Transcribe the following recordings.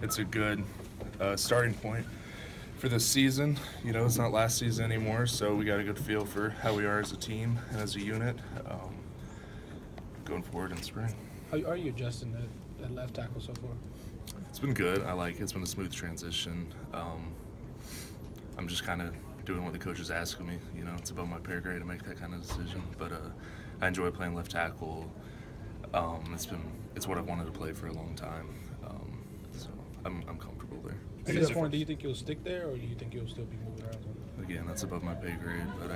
it's a good starting point for this season. You know, it's not last season anymore, so we got a good feel for how we are as a team and as a unit going forward in spring. How are you adjusting at left tackle so far? It's been good. I like it. It's been a smooth transition. I'm just kind of doing what the coach is asking me. You know, it's above my pay grade to make that kind of decision. But I enjoy playing left tackle. It's what I've wanted to play for a long time. So I'm comfortable there. At this point, do you think you'll stick there, or do you think you'll still be moving around? Again, that's above my pay grade. But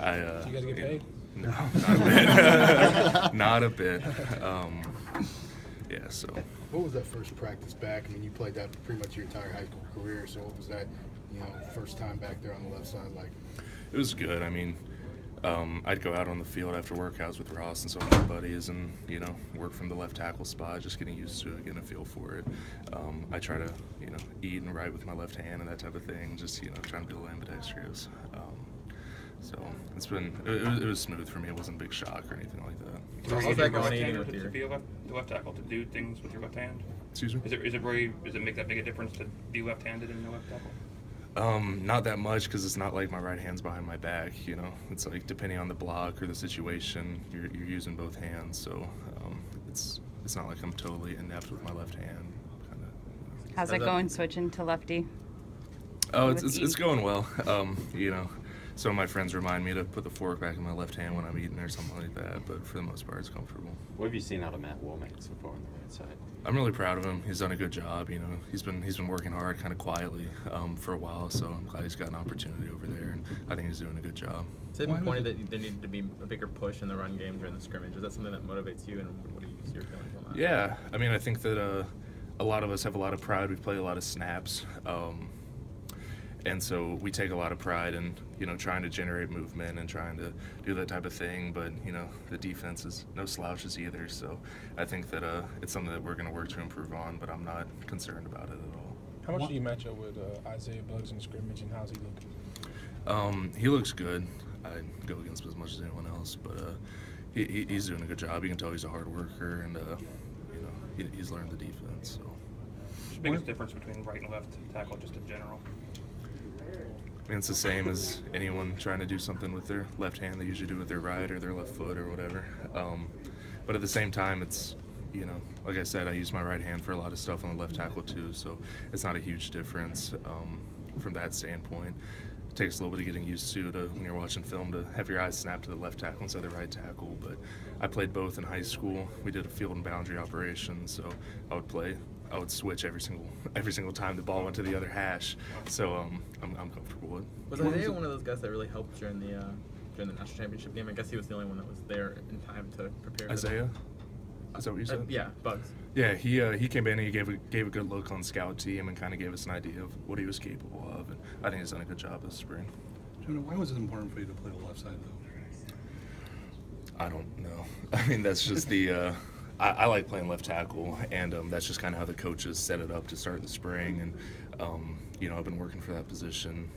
I so you guys get paid? No, not a bit. Not a bit. Yeah. So. What was that first practice back? I mean, you played that pretty much your entire high school career. So what was that, first time back there on the left side like? It was good. I mean, I'd go out on the field after workouts with Ross and some of my buddies and, work from the left tackle spot, just getting used to it, getting a feel for it. I try to, eat and write with my left hand and that type of thing, just, trying to build ambidextrous. So it was smooth for me. It wasn't a big shock or anything like that. So how's that going to be the left tackle, to do things with your left hand? Excuse me? Does it make that big a difference to be left-handed in the left tackle? Not that much, because it's not like my right hand's behind my back. It's like depending on the block or the situation, you're using both hands. So it's not like I'm totally inept with my left hand. How's it going switching to lefty? Oh, it's going well. Some of my friends remind me to put the fork back in my left hand when I'm eating or something like that, but for the most part, it's comfortable. What have you seen out of Matt Womack so far on the right side? I'm really proud of him. He's done a good job. He's been working hard, kind of quietly, for a while. So I'm glad he's got an opportunity over there, and I think he's doing a good job. It's been pointed that there needed to be a bigger push in the run game during the scrimmage. Is that something that motivates you, and what are your feelings on that? Yeah, I mean, I think that a lot of us have a lot of pride. We've played a lot of snaps. And so we take a lot of pride in, trying to generate movement and trying to do that type of thing. But, the defense is no slouches either. So I think that it's something that we're going to work to improve on, but I'm not concerned about it at all. How much do you match up with Isaiah Buggs in scrimmage, and how's he looking? He looks good. I go against him as much as anyone else, but he's doing a good job. You can tell he's a hard worker, and, he's learned the defense. So. What's the biggest difference between right and left tackle, just in general? I mean, it's the same as anyone trying to do something with their left hand. They usually do with their right or their left foot or whatever. But at the same time, it's, like I said, I use my right hand for a lot of stuff on the left tackle too, so it's not a huge difference from that standpoint. It takes a little bit of getting used to when you're watching film to have your eyes snap to the left tackle instead of the right tackle. But I played both in high school. We did a field and boundary operation, so I would switch every single time the ball went to the other hash. So I'm comfortable with. Was Isaiah one of those guys that really helped during the national championship game? I guess he was the only one that was there in time to prepare. Isaiah? Is that what you said? Yeah, Buggs. Yeah, he came in and he gave a good look on scout team and kind of gave us an idea of what he was capable of, and I think he's done a good job this spring. Jonah, why was it important for you to play the left side though? I don't know. I mean, that's just the. I like playing left tackle, and that's just kind of how the coaches set it up to start the spring. And I've been working for that position,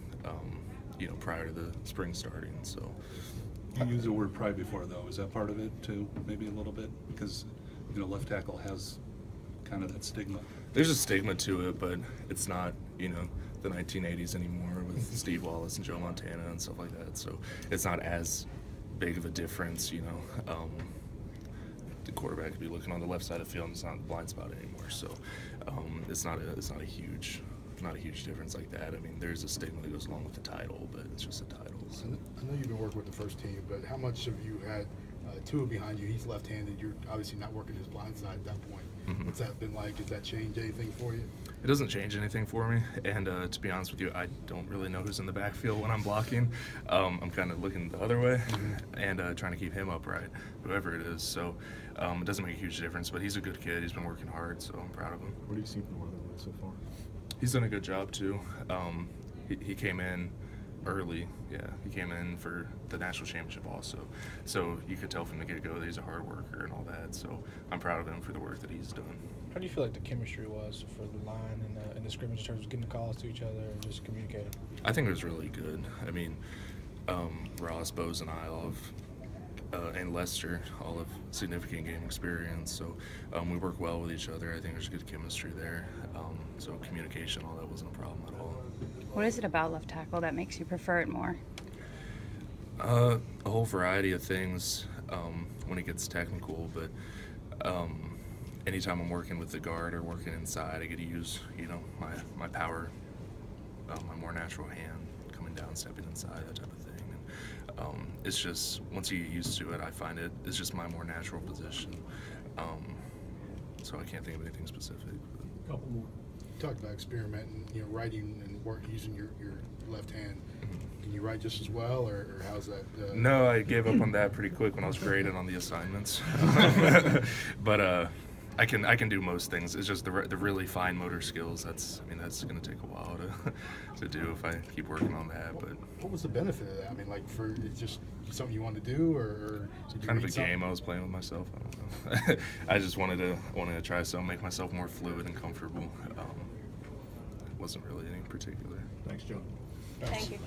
prior to the spring starting. So you used the word pride before, though. Is that part of it too? Maybe a little bit, because left tackle has kind of that stigma. There's a stigma to it, but it's not the 1980s anymore with Steve Wallace and Joe Montana and stuff like that. So it's not as big of a difference, The quarterback could be looking on the left side of the field and it's not the blind spot anymore. So it's not a huge difference like that. I mean, there's a stigma that goes along with the title, but it's just a title. So. I know you've been working with the first team, but how much have you had Tua behind you? He's left-handed. You're obviously not working his blind side at that point. Mm-hmm. What's that been like? Does that change anything for you? It doesn't change anything for me, and to be honest with you, I don't really know who's in the backfield when I'm blocking. I'm kind of looking the other way and trying to keep him upright, whoever it is. So it doesn't make a huge difference, but he's a good kid. He's been working hard, so I'm proud of him. What have you seen from Weatherwood so far? He's done a good job, too. He came in early. Yeah, he came in for the national championship also. So you could tell from the get-go that he's a hard worker and all that. So I'm proud of him for the work that he's done. How do you feel like the chemistry was for the line and the scrimmage in terms of getting the calls to each other and just communicating? I think it was really good. I mean, Ross, Bose, and I all have and Lester all have significant game experience, so we work well with each other. I think there's good chemistry there. So communication, all that wasn't a problem at all. What is it about left tackle that makes you prefer it more? A whole variety of things when it gets technical, but anytime I'm working with the guard or working inside, I get to use, my power, my more natural hand coming down, stepping inside, that type of thing. And, it's just, once you get used to it, I find it's just my more natural position. So I can't think of anything specific. Couple more. You talked about experimenting, writing and using your left hand. Can you write just as well, or how's that? No, I gave up on that pretty quick when I was graded on the assignments. But I can do most things. It's just the really fine motor skills. That's going to take a while to do if I keep working on that. But what was the benefit of that? I mean, like, for it's just something you wanted to do, or did you kind of a read something? game I was playing with myself. I don't know. I just wanted to try something, make myself more fluid and comfortable. It wasn't really anything particular. Thanks, Joe. Thank you.